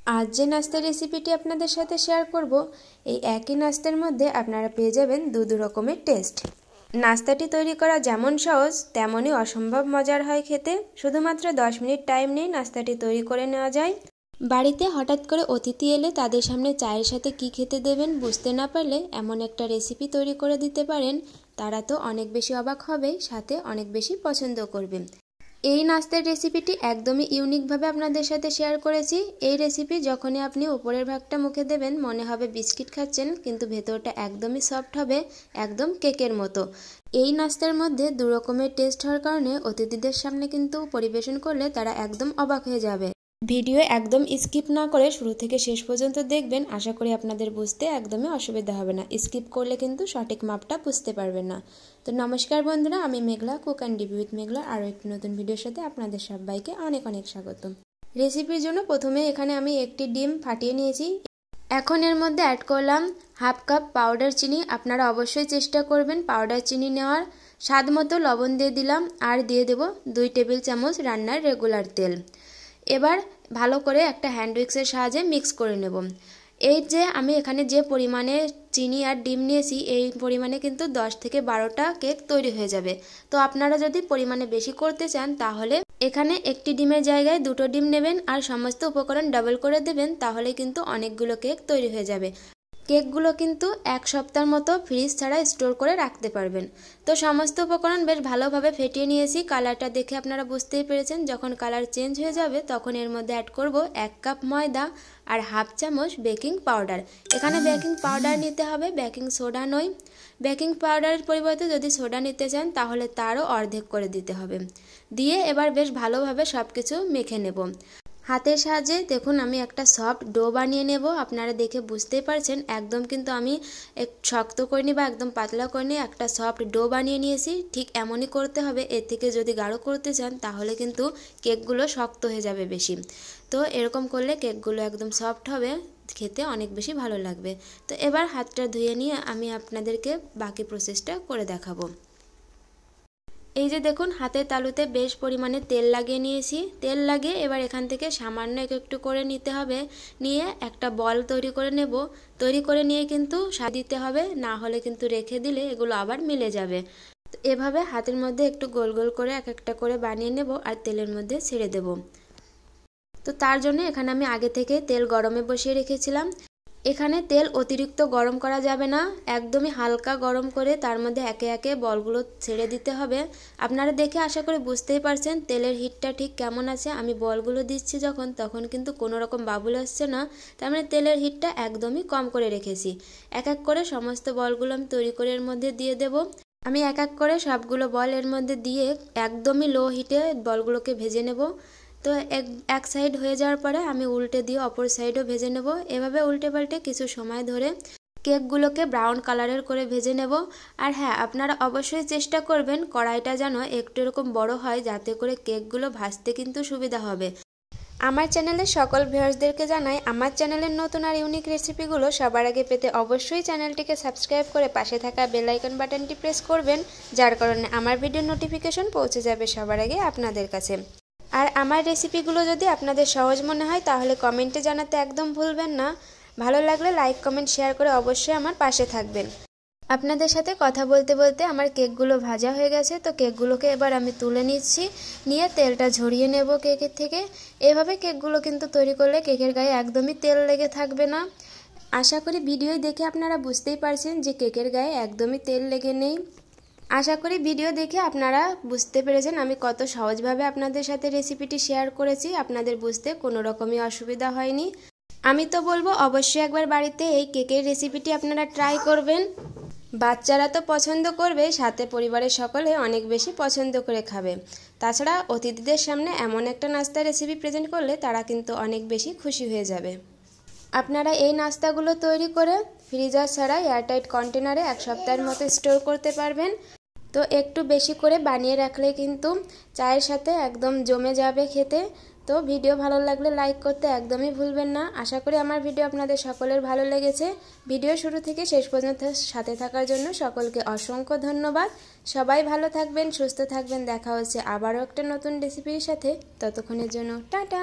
আজ যে নাস্তার রেসিপিটি আপনাদের সাথে শেয়ার করব, এই একই নাস্তার মধ্যে আপনারা পেয়ে যাবেন দু রকমের টেস্ট। নাস্তাটি তৈরি করা যেমন সহজ তেমনই অসম্ভব মজার হয় খেতে। শুধুমাত্র 10 মিনিট টাইম নিয়ে নাস্তাটি তৈরি করে নেওয়া যায়। বাড়িতে হঠাৎ করে অতিথি এলে তাদের সামনে চায়ের সাথে কি খেতে দেবেন বুঝতে না পারলে এমন একটা রেসিপি তৈরি করে দিতে পারেন। তারা তো অনেক বেশি অবাক হবে, সাথে অনেক বেশি পছন্দ করবে। এই নাস্তার রেসিপিটি একদমই ইউনিকভাবে আপনাদের সাথে শেয়ার করেছি। এই রেসিপি যখনই আপনি উপরের ভাগটা মুখে দেবেন মনে হবে বিস্কিট খাচ্ছেন, কিন্তু ভেতরটা একদমই সফট হবে, একদম কেকের মতো। এই নাস্তার মধ্যে দু রকমের টেস্ট হওয়ার কারণে অতিথিদের সামনে কিন্তু পরিবেশন করলে তারা একদম অবাক হয়ে যাবে। ভিডিও একদম স্কিপ না করে শুরু থেকে শেষ পর্যন্ত দেখবেন, আশা করি আপনাদের বুঝতে একদমই অসুবিধা হবে না। স্কিপ করলে কিন্তু সঠিক মাপটা বুঝতে পারবেন না। তো নমস্কার বন্ধুরা, আমি মেঘলা, কুক অ্যান্ড রিভিউ উইথ মেঘলা আরও একটি নতুন ভিডিওর সাথে আপনাদের সবাইকে অনেক অনেক স্বাগত। রেসিপির জন্য প্রথমে এখানে আমি একটি ডিম ফাটিয়ে নিয়েছি। এখন এর মধ্যে অ্যাড করলাম হাফ কাপ পাউডার চিনি। আপনারা অবশ্যই চেষ্টা করবেন পাউডার চিনি নেওয়ার। স্বাদ মতো লবণ দিয়ে দিলাম, আর দিয়ে দেব 2 টেবিল চামচ রান্নার রেগুলার তেল। এবার ভালো করে একটা হ্যান্ড উইক্সের সাহায্যে মিক্স করে নেব। এই যে আমি এখানে যে পরিমাণে চিনি আর ডিম নিয়েছি, এই পরিমাণে কিন্তু 10 থেকে 12টা কেক তৈরি হয়ে যাবে। তো আপনারা যদি পরিমাণে বেশি করতে চান তাহলে এখানে একটি ডিমের জায়গায় 2টো ডিম নেবেন আর সমস্ত উপকরণ ডাবল করে দেবেন, তাহলে কিন্তু অনেকগুলো কেক তৈরি হয়ে যাবে। কেকগুলো কিন্তু 1 সপ্তাহের মতো ফ্রিজ ছাড়া স্টোর করে রাখতে পারবেন। তো সমস্ত উপকরণ বেশ ভালোভাবে ফেটিয়ে নিয়েছি। কালারটা দেখে আপনারা বুঝতেই পেরেছেন। যখন কালার চেঞ্জ হয়ে যাবে তখন এর মধ্যে অ্যাড করব 1 কাপ ময়দা আর হাফ চামচ বেকিং পাউডার। এখানে বেকিং পাউডার নিতে হবে, বেকিং সোডা নয়। বেকিং পাউডারের পরিবর্তে যদি সোডা নিতে চান তাহলে তারও অর্ধেক করে দিতে হবে। দিয়ে এবার বেশ ভালোভাবে সব কিছু মেখে নেব। হাতের সাহায্যে দেখুন আমি একটা সফট ডো বানিয়ে নেব। আপনারা দেখে বুঝতেই পারছেন একদম কিন্তু আমি শক্ত করিনি বা একদম পাতলা করিনি, একটা সফট ডো বানিয়ে নিয়েছি। ঠিক এমনই করতে হবে। এর থেকে যদি গাঢ় করতে চান তাহলে কিন্তু কেকগুলো শক্ত হয়ে যাবে বেশি। তো এরকম করলে কেকগুলো একদম সফট হবে, খেতে অনেক বেশি ভালো লাগবে। তো এবার হাতটা ধুয়ে নিয়ে আমি আপনাদেরকে বাকি প্রসেসটা করে দেখাবো। এই যে দেখুন হাতের তালুতে বেশ পরিমাণে তেল লাগিয়ে নিয়েছি। তেল লাগিয়ে এবার এখান থেকে সামান্য একটু করে নিতে হবে। নিয়ে একটা বল তৈরি করে নেব। তৈরি করে নিয়ে কিন্তু সাজিয়ে হবে, না হলে কিন্তু রেখে দিলে এগুলো আবার মিলে যাবে। তো এভাবে হাতের মধ্যে একটু গোল গোল করে এক একটা করে বানিয়ে নেব আর তেলের মধ্যে ছেড়ে দেব। তো তার জন্য এখানে আমি আগে থেকে তেল গরমে বসিয়ে রেখেছিলাম। এখানে তেল অতিরিক্ত গরম করা যাবে না, একদমই হালকা গরম করে তার মধ্যে একে একে বলগুলো ছেড়ে দিতে হবে। আপনারা দেখে আশা করে বুঝতেই পারছেন তেলের হিটটা ঠিক কেমন আছে। আমি বলগুলো দিচ্ছি তখন কিন্তু কোনো রকম বাবুল আসছে না, তার মানে তেলের হিটটা একদমই কম করে রেখেছি। এক এক করে সমস্ত বলগুলো আমি তৈরি করে এর মধ্যে দিয়ে দেব। আমি এক এক করে সবগুলো বল এর মধ্যে দিয়ে একদমই লো হিটে বলগুলোকে ভেজে নেব। তো এক সাইড হয়ে যাওয়ার পরে আমি উল্টে দিয়ে অপর সাইডও ভেজে নেব। এভাবে উল্টে পাল্টে কিছু সময় ধরে কেকগুলোকে ব্রাউন কালারের করে ভেজে নেব। আর হ্যাঁ, আপনারা অবশ্যই চেষ্টা করবেন কড়াইটা যেন একটু এরকম বড় হয়, যাতে করে কেকগুলো ভাজতে কিন্তু সুবিধা হবে। আমার চ্যানেলের সকল ভিউয়ার্সদেরকে জানাই আমার চ্যানেলের নতুন আর ইউনিক রেসিপিগুলো সবার আগে পেতে অবশ্যই চ্যানেলটিকে সাবস্ক্রাইব করে পাশে থাকা বেল আইকন বাটনটি প্রেস করবেন, যার কারণে আমার ভিডিওর নোটিফিকেশন পৌঁছে যাবে সবার আগে আপনাদের কাছে। আর আমার রেসিপিগুলো যদি আপনাদের সহজ মনে হয় তাহলে কমেন্টে জানাতে একদম ভুলবেন না। ভালো লাগলে লাইক কমেন্ট শেয়ার করে অবশ্যই আমার পাশে থাকবেন। আপনাদের সাথে কথা বলতে বলতে আমার কেকগুলো ভাজা হয়ে গেছে। তো কেকগুলোকে এবার আমি তুলে নিচ্ছি, নিয়ে তেলটা ঝরিয়ে নেব কেকের থেকে। এভাবে কেকগুলো কিন্তু তৈরি করলে কেকের গায়ে একদমই তেল লেগে থাকবে না। আশা করি ভিডিও দেখে আপনারা বুঝতেই পারছেন যে কেকের গায়ে একদমই তেল লেগে নেই। আশা করি ভিডিও দেখে আপনারা বুঝতে পেরেছেন আমি কত সহজভাবে আপনাদের সাথে রেসিপিটি শেয়ার করেছি। আপনাদের বুঝতে কোনো রকমই অসুবিধা হয়নি। আমি তো বলবো অবশ্যই একবার বাড়িতে এই কেকের রেসিপিটি আপনারা ট্রাই করবেন। বাচ্চারা তো পছন্দ করবে, সাথে পরিবারের সকলে অনেক বেশি পছন্দ করে খাবে। তাছাড়া অতিথিদের সামনে এমন একটা নাস্তার রেসিপি প্রেজেন্ট করলে তারা কিন্তু অনেক বেশি খুশি হয়ে যাবে। আপনারা এই নাস্তাগুলো তৈরি করে ফ্রিজার ছাড়া এয়ারটাইট কন্টেনারে 1 সপ্তাহের মতো স্টোর করতে পারবেন। তো একটু বেশি করে বানিয়ে রাখলে কিন্তু চায়ের সাথে একদম জমে যাবে খেতে। তো ভিডিও ভালো লাগলে লাইক করতে একদমই ভুলবেন না। আশা করি আমার ভিডিও আপনাদের সকলের ভালো লেগেছে। ভিডিও শুরু থেকে শেষ পর্যন্ত সাথে থাকার জন্য সকলকে অসংখ্য ধন্যবাদ। সবাই ভালো থাকবেন, সুস্থ থাকবেন। দেখা হচ্ছে আবারও একটা নতুন রেসিপির সাথে। ততক্ষণের জন্য টাটা।